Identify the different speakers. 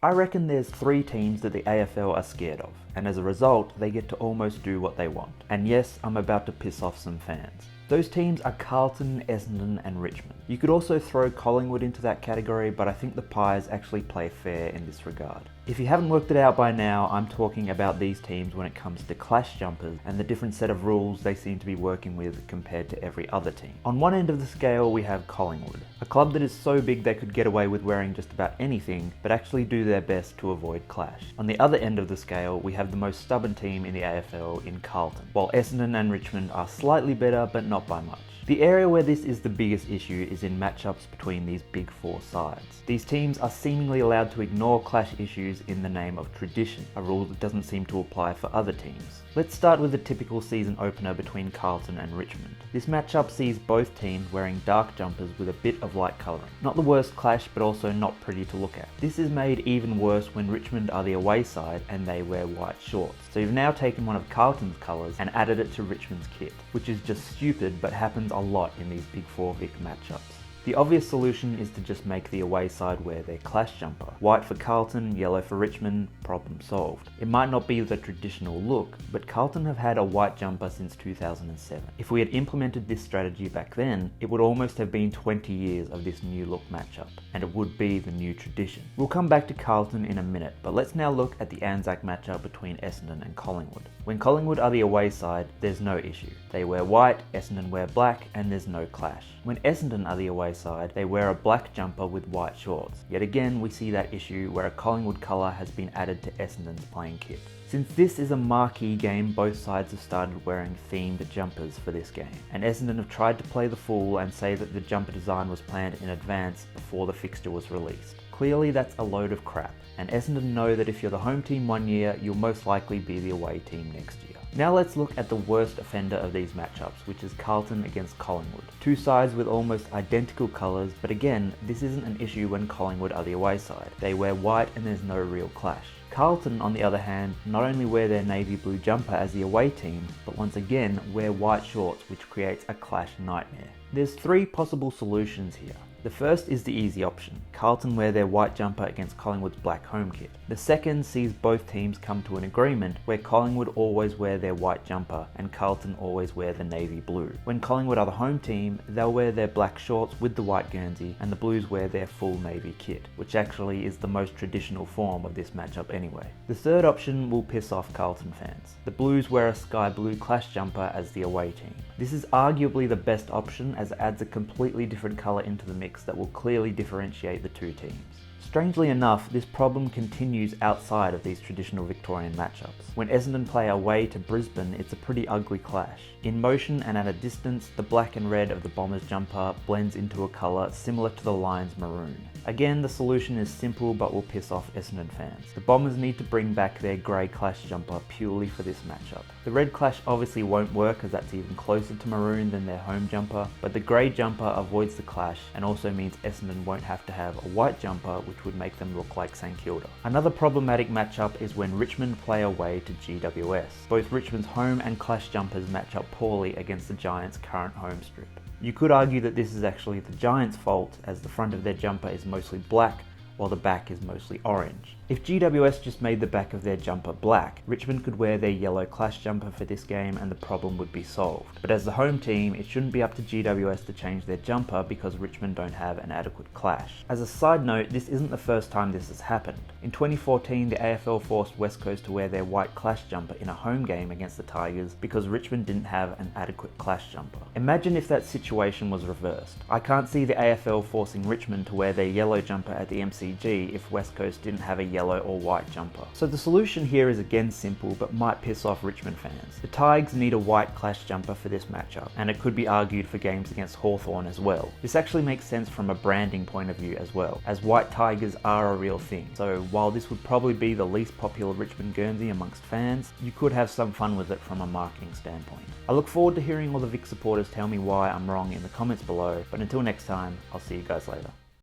Speaker 1: I reckon there's 3 teams that the AFL are scared of, and as a result, they get to almost do what they want. And yes, I'm about to piss off some fans. Those teams are Carlton, Essendon and Richmond. You could also throw Collingwood into that category, but I think the Pies actually play fair in this regard. If you haven't worked it out by now, I'm talking about these teams when it comes to clash jumpers and the different set of rules they seem to be working with compared to every other team. On one end of the scale we have Collingwood, a club that is so big they could get away with wearing just about anything, but actually do their best to avoid clash. On the other end of the scale we have the most stubborn team in the AFL in Carlton, while Essendon and Richmond are slightly better but not by much. The area where this is the biggest issue is in matchups between these big 4 sides. These teams are seemingly allowed to ignore clash issues in the name of tradition, a rule that doesn't seem to apply for other teams. Let's start with the typical season opener between Carlton and Richmond. This matchup sees both teams wearing dark jumpers with a bit of light colouring. Not the worst clash, but also not pretty to look at. This is made even worse when Richmond are the away side and they wear white shorts. So you've now taken one of Carlton's colours and added it to Richmond's kit, which is just stupid but happens a lot in these Big 4 Vic matchups. The obvious solution is to just make the away side wear their clash jumper. White for Carlton, yellow for Richmond, problem solved. It might not be the traditional look, but Carlton have had a white jumper since 2007. If we had implemented this strategy back then, it would almost have been 20 years of this new look matchup, and it would be the new tradition. We'll come back to Carlton in a minute, but let's now look at the Anzac matchup between Essendon and Collingwood. When Collingwood are the away side, there's no issue. They wear white, Essendon wear black, and there's no clash. When Essendon are the away side, they wear a black jumper with white shorts. Yet again, we see that issue where a Collingwood colour has been added to Essendon's playing kit. Since this is a marquee game, both sides have started wearing themed jumpers for this game, and Essendon have tried to play the fool and say that the jumper design was planned in advance before the fixture was released. Clearly that's a load of crap, and Essendon know that if you're the home team one year, you'll most likely be the away team next year. Now let's look at the worst offender of these matchups, which is Carlton against Collingwood. 2 sides with almost identical colours, but again, this isn't an issue when Collingwood are the away side. They wear white and there's no real clash. Carlton, on the other hand, not only wear their navy blue jumper as the away team, but once again wear white shorts, which creates a clash nightmare. There's 3 possible solutions here. The first is the easy option. Carlton wear their white jumper against Collingwood's black home kit. The second sees both teams come to an agreement where Collingwood always wear their white jumper and Carlton always wear the navy blue. When Collingwood are the home team, they'll wear their black shorts with the white guernsey and the Blues wear their full navy kit, which actually is the most traditional form of this matchup anyway. The third option will piss off Carlton fans. The Blues wear a sky blue clash jumper as the away team. This is arguably the best option as it adds a completely different colour into the mix that will clearly differentiate the 2 teams. Strangely enough, this problem continues outside of these traditional Victorian matchups. When Essendon play away to Brisbane, it's a pretty ugly clash. In motion and at a distance, the black and red of the Bombers jumper blends into a colour similar to the Lions maroon. Again, the solution is simple but will piss off Essendon fans. The Bombers need to bring back their grey clash jumper purely for this matchup. The red clash obviously won't work as that's even closer to maroon than their home jumper, but the grey jumper avoids the clash and also means Essendon won't have to have a white jumper, which would make them look like St Kilda. Another problematic matchup is when Richmond play away to GWS. Both Richmond's home and clash jumpers match up poorly against the Giants' current home strip. You could argue that this is actually the Giants' fault, as the front of their jumper is mostly black while the back is mostly orange. If GWS just made the back of their jumper black, Richmond could wear their yellow clash jumper for this game and the problem would be solved. But as the home team, it shouldn't be up to GWS to change their jumper because Richmond don't have an adequate clash. As a side note, this isn't the first time this has happened. In 2014, the AFL forced West Coast to wear their white clash jumper in a home game against the Tigers because Richmond didn't have an adequate clash jumper. Imagine if that situation was reversed. I can't see the AFL forcing Richmond to wear their yellow jumper at the MCG if West Coast didn't have a yellow or white jumper. So the solution here is again simple but might piss off Richmond fans. The Tigers need a white clash jumper for this matchup, and it could be argued for games against Hawthorn as well. This actually makes sense from a branding point of view as well, as white Tigers are a real thing. So while this would probably be the least popular Richmond Guernsey amongst fans, you could have some fun with it from a marketing standpoint. I look forward to hearing all the Vic supporters tell me why I'm wrong in the comments below, but until next time, I'll see you guys later.